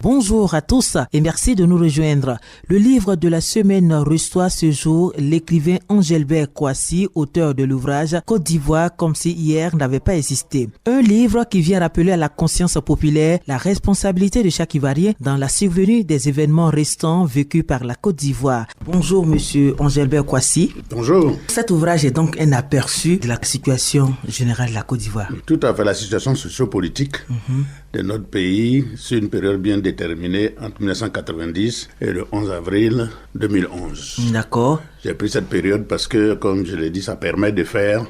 Bonjour à tous et merci de nous rejoindre. Le livre de la semaine reçoit ce jour l'écrivain Engelbert Kouassi, auteur de l'ouvrage Côte d'Ivoire comme si hier n'avait pas existé. Un livre qui vient rappeler à la conscience populaire la responsabilité de chaque Ivoirien dans la survenue des événements récents vécus par la Côte d'Ivoire. Bonjour monsieur Engelbert Kouassi. Bonjour. Cet ouvrage est donc un aperçu de la situation générale de la Côte d'Ivoire. Tout à fait, la situation socio-politique de notre pays sur une période bien déterminée entre 1990 et le 11 avril 2011. D'accord. J'ai pris cette période parce que, comme je l'ai dit, ça permet de faire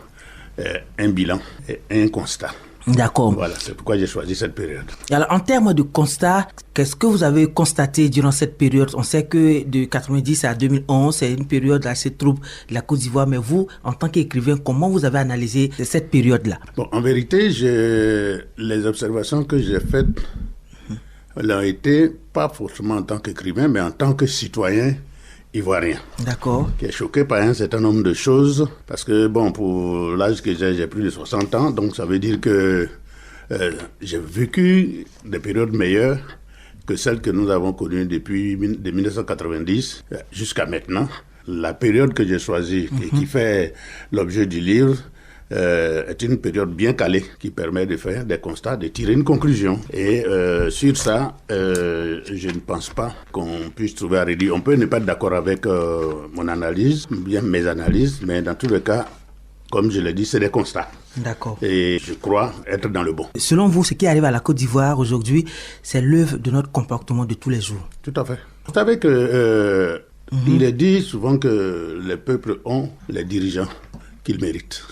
un bilan et un constat. D'accord. Voilà, c'est pourquoi j'ai choisi cette période. Alors, en termes de constat, qu'est-ce que vous avez constaté durant cette période? On sait que de 90 à 2011, c'est une période assez trouble de la Côte d'Ivoire. Mais vous, en tant qu'écrivain, comment vous avez analysé cette période-là? Bon, en vérité, les observations que j'ai faites l'ont été, pas forcément en tant qu'écrivain, mais en tant que citoyen ivoirien. D'accord. Qui est choqué par un certain nombre de choses, parce que, bon, pour l'âge que j'ai plus de 60 ans, donc ça veut dire que j'ai vécu des périodes meilleures que celles que nous avons connues depuis 1990 jusqu'à maintenant. La période que j'ai choisie, et qui fait l'objet du livre, est une période bien calée qui permet de faire des constats, de tirer une conclusion. Et sur ça, je ne pense pas qu'on puisse trouver à redire. On peut ne pas être d'accord avec mon analyse, bien mes analyses, mais dans tous les cas, comme je l'ai dit, c'est des constats. D'accord. Et je crois être dans le bon. Selon vous, ce qui arrive à la Côte d'Ivoire aujourd'hui, c'est l'œuvre de notre comportement de tous les jours. Tout à fait. Vous savez que il est dit souvent que les peuples ont les dirigeants qu'ils méritent.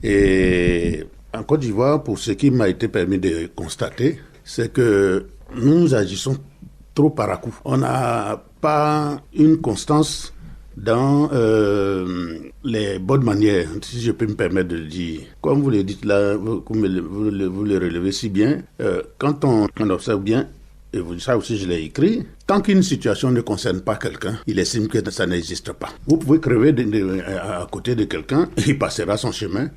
Et en Côte d'Ivoire, pour ce qui m'a été permis de constater, c'est que nous agissons trop par à coup. On n'a pas une constance dans les bonnes manières, si je peux me permettre de le dire. Comme vous le dites là, vous le relevez si bien, quand on observe bien, et ça aussi je l'ai écrit, tant qu'une situation ne concerne pas quelqu'un, il estime que ça n'existe pas. Vous pouvez crever à côté de quelqu'un, il passera son chemin,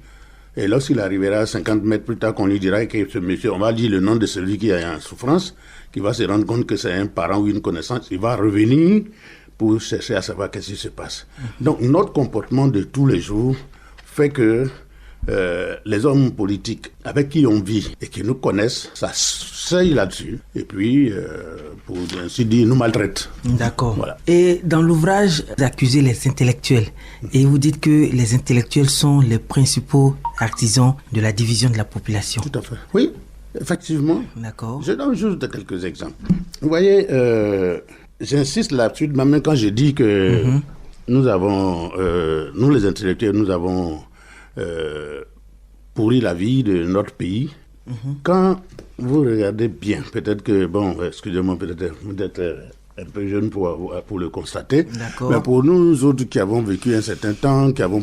et lorsqu'il arrivera 50 mètres plus tard, qu'on lui dira que ce monsieur, on va dire le nom de celui qui est en souffrance, qui va se rendre compte que c'est un parent ou une connaissance, il va revenir pour chercher à savoir qu'est-ce qui se passe. Donc notre comportement de tous les jours fait que les hommes politiques avec qui on vit et qui nous connaissent, ça seuille là-dessus. Et puis, pour ainsi dire, nous maltraitent. D'accord. Voilà. Et dans l'ouvrage, vous accusez les intellectuels. Et vous dites que les intellectuels sont les principaux artisans de la division de la population. Tout à fait. Oui, effectivement. D'accord. Je donne juste quelques exemples. Vous voyez, j'insiste là-dessus, même quand je dis que nous avons, nous les intellectuels, nous avons pourri la vie de notre pays. Quand vous regardez bien, peut-être que, bon, excusez-moi, peut-être un peu jeune pour le constater, D'accord. mais pour nous autres qui avons vécu un certain temps, qui avons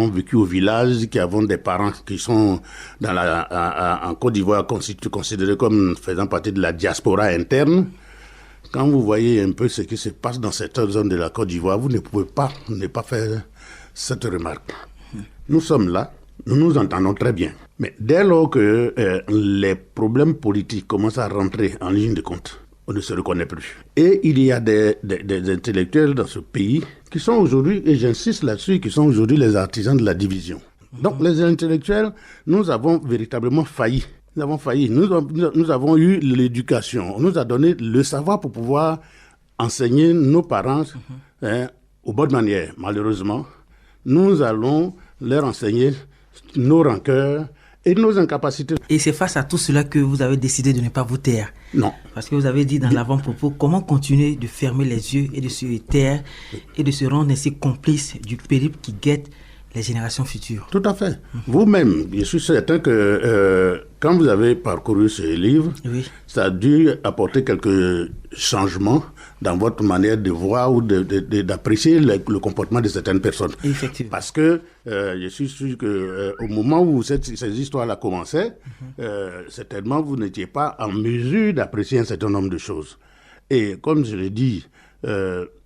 vécu au village, qui avons des parents qui sont en Côte d'Ivoire considérés comme faisant partie de la diaspora interne, quand vous voyez un peu ce qui se passe dans cette zone de la Côte d'Ivoire, vous ne pouvez pas ne pas faire cette remarque. Nous sommes là, nous nous entendons très bien. Mais dès lors que les problèmes politiques commencent à rentrer en ligne de compte, on ne se reconnaît plus. Et il y a des intellectuels dans ce pays qui sont aujourd'hui, et j'insiste là-dessus, qui sont aujourd'hui les artisans de la division. Donc les intellectuels, nous avons véritablement failli. Nous avons failli. Nous avons eu l'éducation. On nous a donné le savoir pour pouvoir enseigner nos parents aux bonnes manières. Malheureusement, nous allons leur enseigner nos rancœurs et nos incapacités. Et c'est face à tout cela que vous avez décidé de ne pas vous taire. Non. Parce que vous avez dit dans l'avant-propos comment continuer de fermer les yeux et de se taire et de se rendre ainsi complice du périple qui guette les générations futures. Tout à fait. Vous-même, je suis certain que quand vous avez parcouru ce livre, oui, ça a dû apporter quelques changements dans votre manière de voir ou d'apprécier le comportement de certaines personnes. Effectivement. Parce que je suis sûr qu'au moment où ces histoires-là commençaient, certainement vous n'étiez pas en mesure d'apprécier un certain nombre de choses. Et comme je l'ai dit,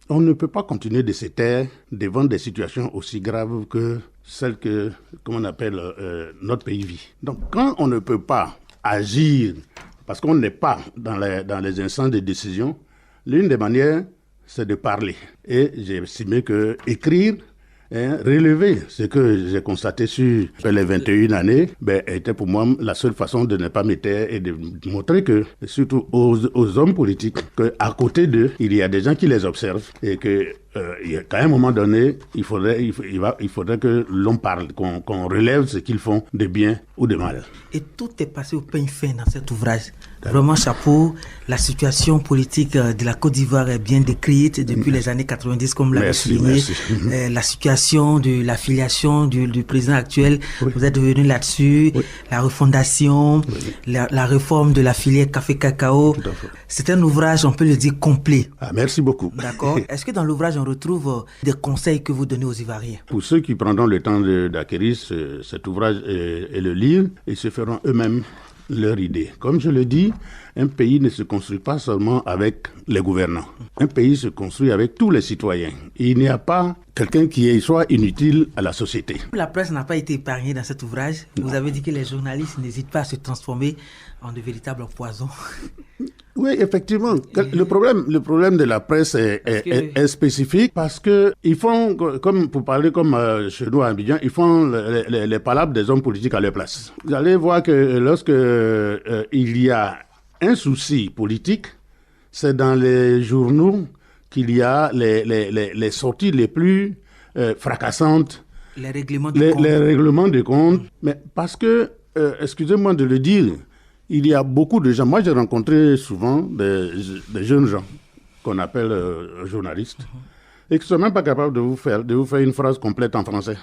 on ne peut pas continuer de se taire devant des situations aussi graves que celles que, comment on appelle, notre pays vit. Donc, quand on ne peut pas agir parce qu'on n'est pas dans les instances de décision, l'une des manières, c'est de parler. Et j'ai estimé que écrire, relever ce que j'ai constaté sur les 21 années, était pour moi la seule façon de ne pas me taire et de montrer que, surtout aux hommes politiques, qu'à côté d'eux, il y a des gens qui les observent et que qu'à un moment donné, il faudrait que l'on parle, qu'on relève ce qu'ils font de bien ou de mal. Et tout est passé au peigne fin dans cet ouvrage. Vraiment chapeau. La situation politique de la Côte d'Ivoire est bien décrite depuis les années 90, comme l'avez souligné. La situation de l'affiliation du président actuel, vous êtes revenu là-dessus. La refondation, la réforme de la filière café-cacao. C'est un ouvrage, on peut le dire, complet. Merci beaucoup. D'accord. Est-ce que dans l'ouvrage, on retrouve des conseils que vous donnez aux Ivoiriens? Pour ceux qui prendront le temps d'acquérir cet ouvrage et le lire, ils se feront eux-mêmes leur idée. Comme je le dis, un pays ne se construit pas seulement avec les gouvernants. Un pays se construit avec tous les citoyens. Il n'y a pas quelqu'un qui soit inutile à la société. La presse n'a pas été épargnée dans cet ouvrage. Vous avez dit que les journalistes n'hésitent pas à se transformer en de véritables poisons. Oui, effectivement. Le problème de la presse est spécifique parce que ils font, comme pour parler comme chez nous à Abidjan, ils font les palabres des hommes politiques à leur place. Vous allez voir que lorsque il y a un souci politique, c'est dans les journaux qu'il y a les sorties les plus fracassantes. Les règlements de compte. Les règlements de compte. Mais parce que, excusez-moi de le dire, il y a beaucoup de gens. Moi, j'ai rencontré souvent des jeunes gens qu'on appelle journalistes et qui ne sont même pas capables de vous faire une phrase complète en français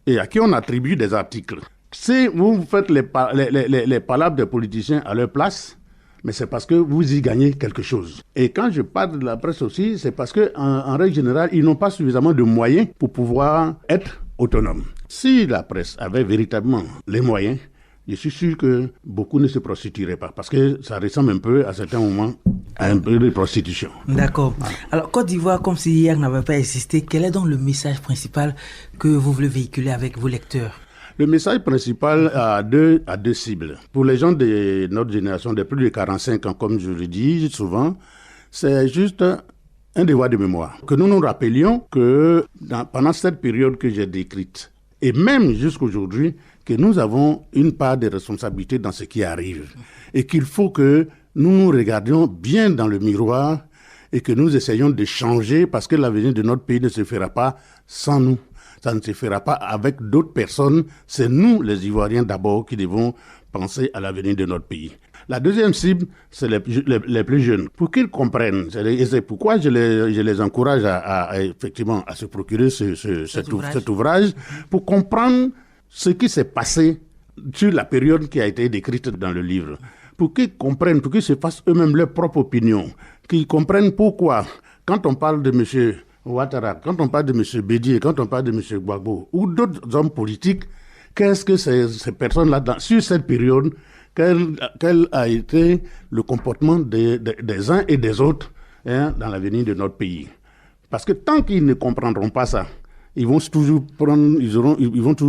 et à qui on attribue des articles. Si vous faites les palabres des politiciens à leur place, mais c'est parce que vous y gagnez quelque chose. Et quand je parle de la presse aussi, c'est parce qu'en règle générale, ils n'ont pas suffisamment de moyens pour pouvoir être autonomes. Si la presse avait véritablement les moyens, je suis sûr que beaucoup ne se prostitueraient pas, parce que ça ressemble un peu, à certains moments, à un peu de prostitution. D'accord. Alors, Côte d'Ivoire, comme si hier n'avait pas existé, quel est donc le message principal que vous voulez véhiculer avec vos lecteurs? Le message principal a deux cibles. Pour les gens de notre génération, de plus de 45 ans, comme je le dis souvent, c'est juste un devoir de mémoire. Que nous nous rappelions que pendant cette période que j'ai décrite, et même jusqu'aujourd'hui, que nous avons une part de responsabilité dans ce qui arrive. Et qu'il faut que nous nous regardions bien dans le miroir et que nous essayions de changer parce que l'avenir de notre pays ne se fera pas sans nous. Ça ne se fera pas avec d'autres personnes. C'est nous, les Ivoiriens d'abord, qui devons penser à l'avenir de notre pays. La deuxième cible, c'est les plus jeunes. Pour qu'ils comprennent, et c'est pourquoi je les encourage effectivement à se procurer cet ouvrage, pour comprendre ce qui s'est passé sur la période qui a été décrite dans le livre. Pour qu'ils comprennent, pour qu'ils se fassent eux-mêmes leur propre opinion, qu'ils comprennent pourquoi, quand on parle de M. Ouattara, quand on parle de M. Bédié, quand on parle de M. Gbagbo ou d'autres hommes politiques, qu'est-ce que ces personnes-là, sur cette période, quel a été le comportement des uns et des autres dans l'avenir de notre pays. Parce que tant qu'ils ne comprendront pas ça, ils vont toujours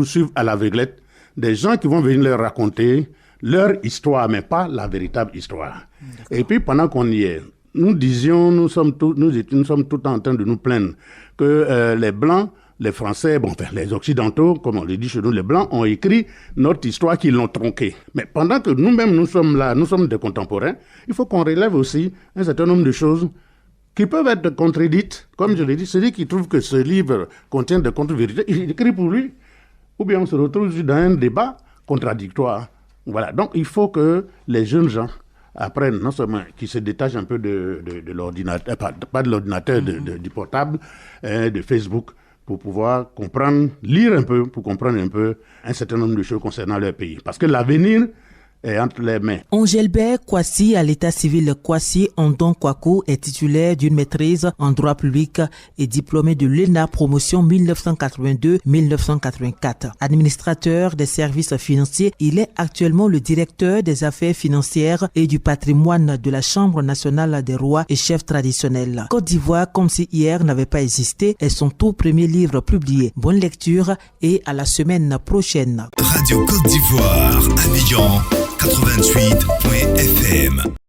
suivre à l'aveuglette des gens qui vont venir leur raconter leur histoire, mais pas la véritable histoire. D'accord. Et puis pendant qu'on y est, nous sommes tout en train de nous plaindre que les Blancs, les Français, les Occidentaux, comme on le dit chez nous, les Blancs ont écrit notre histoire qu'ils l'ont tronquée. Mais pendant que nous-mêmes, nous sommes là, nous sommes des contemporains, il faut qu'on relève aussi un certain nombre de choses qui peuvent être contredites. Comme je l'ai dit, celui qui trouve que ce livre contient des contre-vérités, il écrit pour lui. Ou bien on se retrouve dans un débat contradictoire. Voilà. Donc il faut que les jeunes gens apprennent, non seulement qu'ils se détachent un peu de l'ordinateur, pas de l'ordinateur, du portable, de Facebook, pour pouvoir lire un peu, pour comprendre un peu un certain nombre de choses concernant leur pays. Parce que l'avenir est entre les mains. Angelbert Kouassi, à l'état civil Kouassi Andon Kwaku, est titulaire d'une maîtrise en droit public et diplômé de l'ENA promotion 1982-1984. Administrateur des services financiers, il est actuellement le directeur des affaires financières et du patrimoine de la Chambre nationale des rois et chefs traditionnels. Côte d'Ivoire, comme si hier n'avait pas existé, est son tout premier livre publié. Bonne lecture et à la semaine prochaine. Radio Côte d'Ivoire, Abidjan 88.fm.